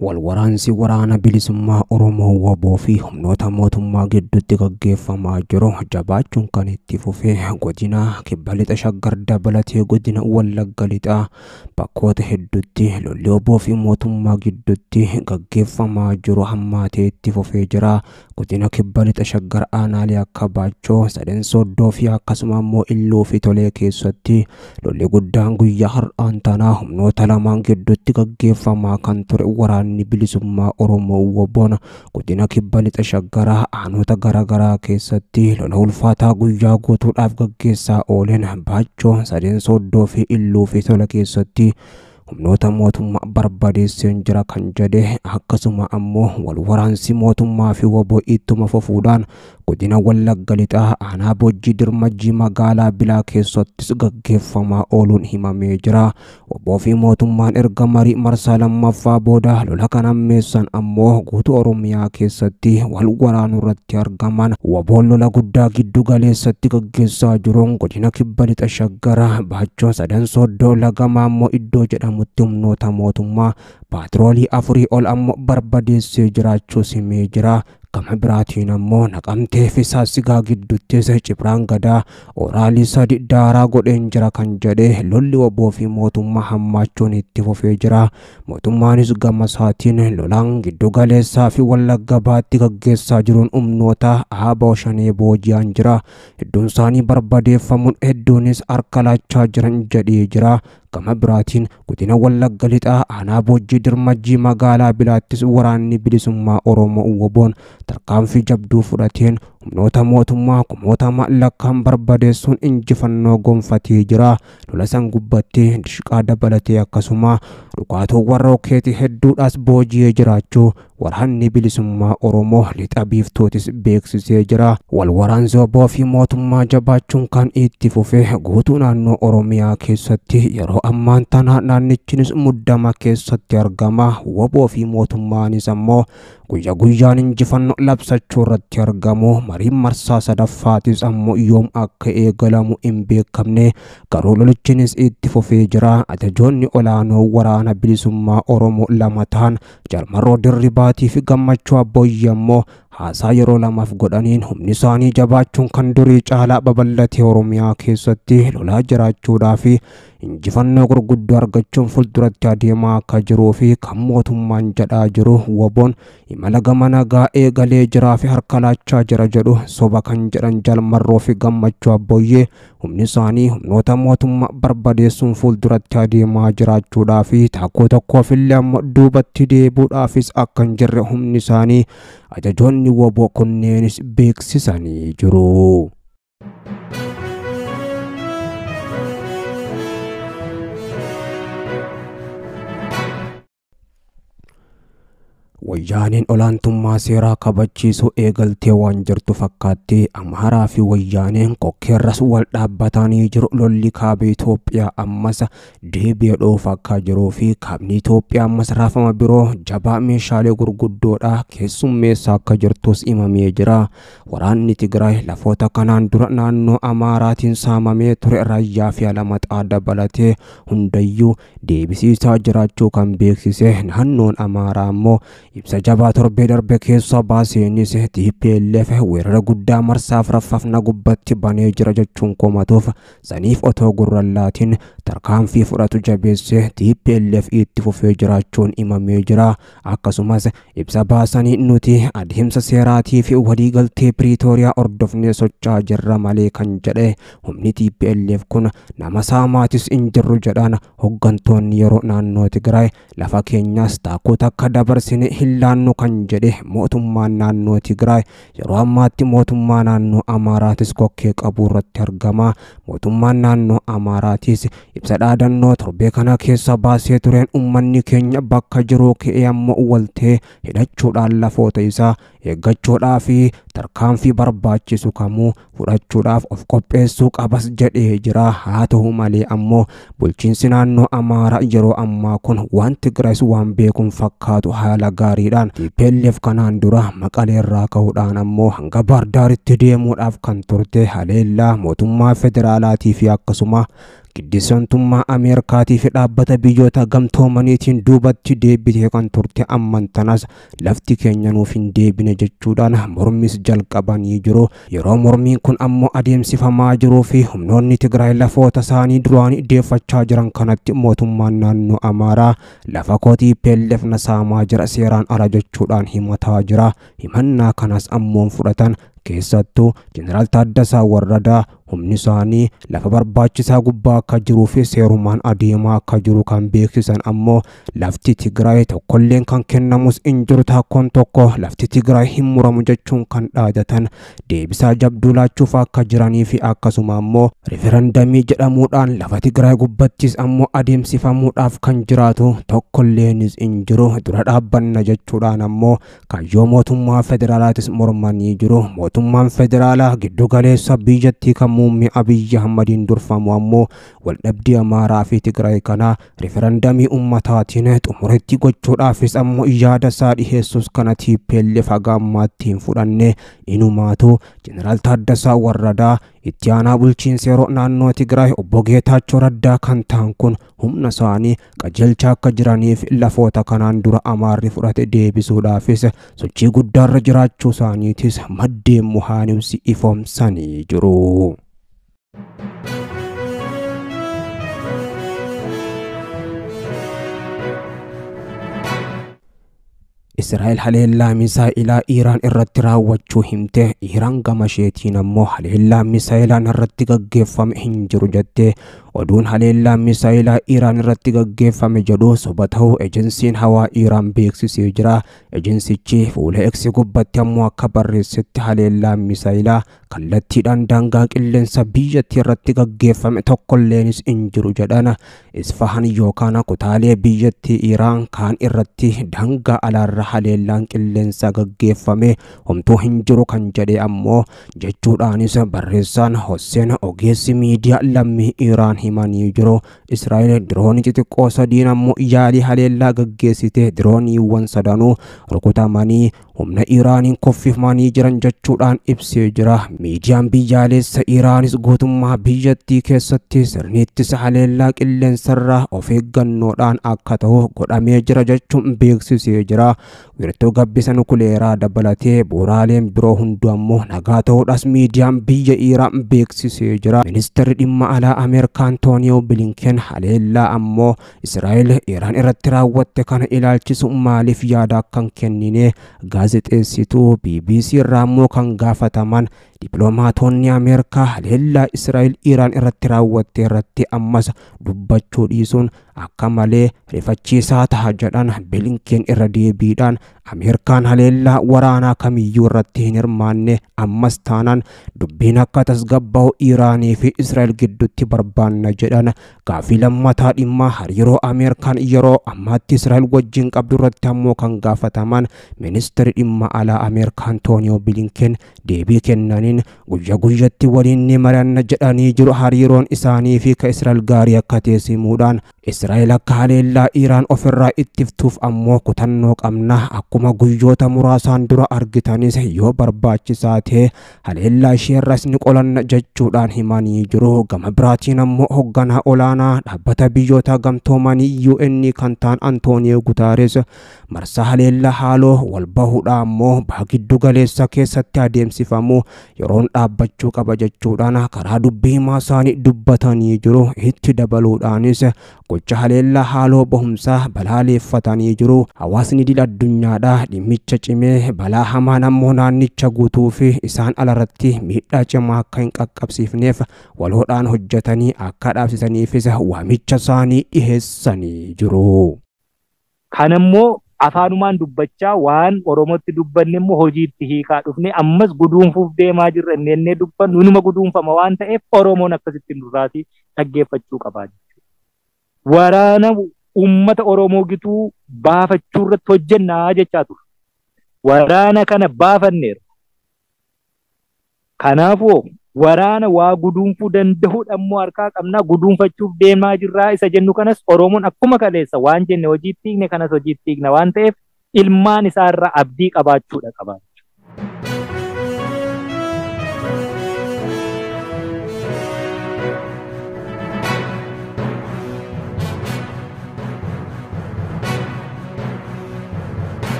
Walwaraansi waraana bilisummaa Oromoo waboo fi humnoota mootummaa gidduutti gaggeeffamaa jiru jabaachuun kan itti fufee godina kibba lixa Shaggar dabalatee godina Wallagga lixaa bakkoota hedduutti lolli waboo fi mootummaa gidduutti gaggeeffamaa jiru hammaatee itti fufee jira. Godina kibba lixa Shaggar aanaalee akka Baachoo, Sadeen Soddoo fi akkasuma immoo Illuu fi Tolee keessatti lolli guddaan guyyaa har'aan tanaa humnoota lamaan gidduutti gaggeeffamaa kan ture. Waraanni bilisummaa Oromoo waboon godina kibba lixa Shaggaraa aanota garaagaraa keessatti lola ulfaataa guyyaa guutuudhaaf gaggeessaa ooleen Baachoo, Sadeen Soddoo fi Illuu fi Tolee keessatti humnoota mootummaa barbadeesseen jira kan jedhe. Akkasuma ammoo walwaraansi mootummaa fi waboo ittuma fufuudhaan godina Wallagga lixaa aanaa Boojjii Dirmajjii magaalaa Bilaa keessattis gaggeeffamaa ooluun himamee jira. Waboo fi mootummaan erga marii marsaa lammaffaa booda lola kan ammeessan ammoo guutuu Oromiyaa keessatti wal waraanuu irratti argaman. Waboon lola guddaa giddu galeessatti gaggeessaa jiruun godina kibba lixa Shaggaraa Baachoo, Sadeen Soddoo, Lagamaa ammoo iddoo jedhamutti humnoota mootummaa paatroolii 4 ol ammoo barbadeessee jiraachuu himee jira. Gama biraatiin ammoo Naqamtee fi Saasigaa gidduutti Cibraan Gadaa oraalii 3 daaraa godheen jira kan jedhe. Lolli waboo fi mootummaa hammaachuun itti fufee jira. Mootummaanis gama isaatiin lolaan giddu galeessaa fi Wallagga baatti gaggeessaa jiruun humnoota ABO shanee booji'an jira. Hedduun isaanii barbadeeffamuun hedduunis harka laachaa jiran jedhee jira. Gama biraatiin godina Wallagga lixaa aanaa Boojjii Dirmajjii magaalaa Bilaattis waraanni bilisummaa Oromoo waboon tarkaanfii jabduu fudhateen humnoota mootummaa kumootama lakkaan barbadeessuun injifannoo gonfatee jira. Lola san gubbattee dishqaa dabalatee akkasuma dhukaatuu warra rookeetii hedduudhaas booji'ee jiraachuu waraanni bilisummaa Oromoo lixa biiftootis beeksisee jira. Walwaraansi waboo fi mootummaa jabaachuun kan itti fufee guutuu naannoo Oromiyaa keessatti yeroo ammaan tana naannichinis muddama keessatti argama. Waboo fi mootummaanis ammoo guyyaa guyyaan injifannoo labsachuu irratti argamu. Mariin marsaa sadaffaatis ammoo yoom akka eegalamu hin beekamne. Garuu lolichinis itti fufee jira. Ajajoonni olaanoo waraana bilisummaa Oromoo lama ta'an Jarmaroo Dirribaatii fi Gammachuu Abboyyaa ammoo haasaa yeroo lamaaf godhaniin humni isaanii jabaachuun kan durii caalaa babal'atee Oromiyaa keessatti lolaa jiraachuudhaa fi injifannoo gurguddoo argachuun fuulduratti adeemaa akka jiruu fi kan mootummaan jedhaa jiru waboon imala gama nagaa eegalee jiraa fi harka laachaa jira jedhu soba kan jedhan Jarmaroo fi Gammachuu Abboyyee humni isaanii humnoota mootummaa barbadeessuun fuulduratti adeemaa jiraachuudhaa fi takkoo tokkoof illee ammoo duubatti deebuudhaafis akka hin jirre humni isaanii ajajoonni waboo kunneenis beeksisanii jiru. Wayyaaneen olaantummaa seeraa kabachiisuu eegaltee waan jirtu fakkaatti Amaaraa fi Wayyaaneen kokkeerras wal dhaabbatanii jiru. Lolli kaaba Itoophiyaa ammas deebi'ee dhoofa akka jiruu fi kaabni Itoophiyaa ammas raafama biroo jabaa meeshaalee gurguddoodha keessummeessaa akka jirtus himamee jira. Waraanni Tigraay lafoota kanaan dura naannoo Amaaraatiin saamamee ture Raayyaa fi Alamaxaa dabalatee hundayyuu deebisiisaa jiraachuu kan beeksise. Naannoon Amaaraa ammoo ibsa jabaa torbee darbe keessa baaseenis TPLF weerara guddaa marsaa afuraffaaf nagubbatti banee jira jechuun komatuuf saniif otoo gurrallaatiin tarkaanfii fudhatu jabeesse TPLF itti fufee jiraachuun himamee jira. Akkasumas ibsa baasanii nuti adeemsa seeraatii fi waliigaltee Piriitooriyaa hordofnee socho'aa jirra malee kan jedhe humni TPLF kun nama saamaatis hin jirru jedhaan hoggantoonni yeroo naannoo Tigraay lafa keenyaas taakota akka dabarsine hillaannu kan jedhe mootummaan naannoo Tigraay yeroo ammaatti mootummaa naannoo Amaaraatis kokkee qabuu irratti argama. Mootummaan naannoo Amaaraatis ibsa dhaadannoo torbee kana keessa baasee tureen uummanni keenya bakka jiruu ka'ee ammoo waltee hidhachuudhaan lafoota isaa eeggachuudhaa fi tarkaanfii barbaachisu kamuu fudhachuudhaaf of qopheessuu qabas jedhee jira. Haa ta'u malee ammoo bulchiinsi naannoo Amaaraa yeroo ammaa kun waan Tigraayis waan beekuun fakkaatu haala gaariidhaan TPLF kanaan dura Maqalee irraa ka'uudhaan ammoo hanga Baardaaritti deemuudhaaf kan turte haleellaa mootummaa federaalaatii fi akkasuma giddisantummaa Ameerikaatii fi dhaabbata biyyoota gamtoomaniitiin duubatti deebitee kan turte ammantanas lafti keenya nuuf hin deebine jechuudhaan mormis jalqabanii jiru. Yeroo mormiin kun ammoo adeemsifamaa jiruu fi humnoonni Tigraay lafoota isaanii duraan deeffachaa jiran kanatti mootummaan naannoo Amaaraa lafa kootii TPLF na saamaa jira seeraan ala jechuudhaan himataa jira. Himannaa kanas ammoo fudhatan keessattuu Jeneraal Taaddasaa Warradaa humni isaanii lafa barbaachisaa gubbaa akka jiruu fi seerumaan adeemaa akka jiru kan beeksisan ammoo lafti Tigraay tokkolleen kan kennamus hin jiru takkoon tokko lafti Tigraay hin muramu jechuun kan dhaadatan deebisaa jabduu laachuuf akka jiranii fi akkasuma ammoo referendamii jedhamuudhaan lafa Tigraay gubbattis ammoo adeemsifamuudhaaf kan jiraatu tokkolleenis hin jiru dura dhaabbanna jechuudhaan ammoo kaayyoo mootummaa federaalaatis mormanii jiru. Mootummaan federaalaa giddu galeessa biyyattii kan muummee Abiyyi Ahmadiin durfamu ammoo waldhabdii Amaaraa fi Tigraay kana referendamii ummataatiin xumuretti gochuudhaafis ammoo yaada isaa dhiheessus kana TPLF hagaammaatti hin fudhanne. Inumaatu Jeneraal Taaddasaa Warradaa itti aanaa bulchiinsa yeroo naannoo Tigraay obbo Geetaachoo Raddaa kan ta'an kun humna isaanii qajeelchaa akka jiraniif lafoota kanaan dura Amaarri fudhate deebisuudhaafis sochii guddaarra jiraachuu isaaniitis maddeen muhaanibsi ifoomsanii jiru. Israa'el haleellaa misaa'ilaa Iraan irratti raawwachuu himte. Iraan gama isheetiin ammoo haleellaa misaa'ilaan irratti gaggeeffame hin jiru jette. Oduun haleellaa misaa'ilaa Iraan irratti gaggeeffame jedhu soba ta'uu ejensiin hawaa Iraan beeksisee jira. Ejensichi fuula X gubbatti ammoo akka barreessetti haleellaa misaa'ilaa kallattiidhaan daangaa qilleensa biyyattii irratti gaggeeffame tokkolleenis hin jiru jedhan. Isfahan yookaan kutaalee biyyattii Iraan kaan irratti daangaa alaarra haleellaan qilleensa gaggeeffame homtuu hin jiru kan jedhe ammoo jechuudhaanis barreessaan Hossein ogeessi miidiyaa lammii Iraan himanii jiru. Israa'el diroonii xixiqqoo sadiin ammoo yaalii haleellaa gaggeessite dirooniiwwan sadanuu rukutamanii humna Iraaniin kuffifamanii jiran jechuudhaan ibsee jira. Miidiyaan biyyaalessa Iraanis guutummaa biyyattii keessatti sirni ittisa haleellaa qilleensarraa of eeggannoodhaan akka ta'u godhamee jira jechuun beeksisee jira. Wiirtuu gabbisa nukuleeraa dabalatee bu'uuraaleen biroo hunduu ammoo nagaa ta'uudhaas miidiyaan biyya Iraan beeksisee jira. Ministeerri dhimma alaa Ameerikaa Antooniyoo Bilinken haleellaa ammoo Israa'el Iraan irratti raawwatte kana ilaalchisu maaliif yaada akka hin kennine gaazexeessituu BBC irraa ammoo kan gaafataman dippiloomaatonni Ameerikaa haleellaa Israa'el Iraan irratti raawwatte irratti ammas dubbachuu dhiisuun akka malee rifachiisaa ta'a jedhan. Bilinken irra deebiidhaan Ameerikaan haleellaa waraanaa kamiyyuu irratti hin hirmaanne ammas taanaan dubbiin akka tasgabbaa'u Iraanii fi Israa'el gidduutti barbaanna jedhan. Gaaffii lammataa dhimma hariiroo Ameerikaan yeroo ammaatti Israa'el wajjin qabdu irratti ammoo kan gaafataman ministeerri dhimma alaa Ameerikaa Antooniyoo Bilinken deebii kennaniin guyyaa guyyatti waliin ni mari'anna jedhanii jiru. Hariiroon isaanii fi ka Israa'el gaarii akka teessimuudhaan Israa'el akka haleellaa Iraan ofirraa ittiftuuf ammoo kutannoo qabna. Akkuma guyyoota muraasaan dura argitanis yoo barbaachisaa ta'e haleellaa isheerras ni qolanna jechuudhaan himanii jiru. Gama biraatiin ammoo hoogganaa olaanaa dhaabbata biyyoota gamtoomanii UN kan ta'an Antooniyoo Gutaares marsaa haleellaa haaloo wal bahuudha ammoo baha giddu galeessa keessatti adeemsifamu yeroon dhaabbachuu qaba jechuudhaan karaa dubbii himaa isaanii dubbatanii jiru. Itti dabaluudhaanis gocha haleellaa haaloo bahumsaa balaaleeffatanii jiru. Hawaasni idil addunyaadhaa dhimmicha cimee balaa hamaan ammoo naannicha guutuu fi isaan alarratti miidhaa cimaa akka hin qaqqabsiifneef waloodhaan hojjetanii akka dhaabsisaniifis waamicha isaanii dhiheessanii jiru. Kanammoo afaanumaan dubbachaa waan Oromootti dubbanne immoo hojiitti hiikaa dhufne ammas guduunfuuf deemaa jirra innee dubbannu inuma guduunfama waan ta'eef Oromoon akkasitti duraatii dhaggeeffachuu qabaa jechuudha. Waraana ummata Oromoo gituu baafachuu irratti hojjennaa jechaa ture. Waraana kana baafanneera. Kanaafuu waraana waa guduunfuu danda'uudha immoo harkaa qabnaa guduunfachuuf deemaa jirraa isa jennu kanas Oromoon akkuma kaleessa waan jenne hojiitti hiikne kanas hojiitti hiikna waan ta'eef ilmaan isaarraa abdii qabaachuudha qaba.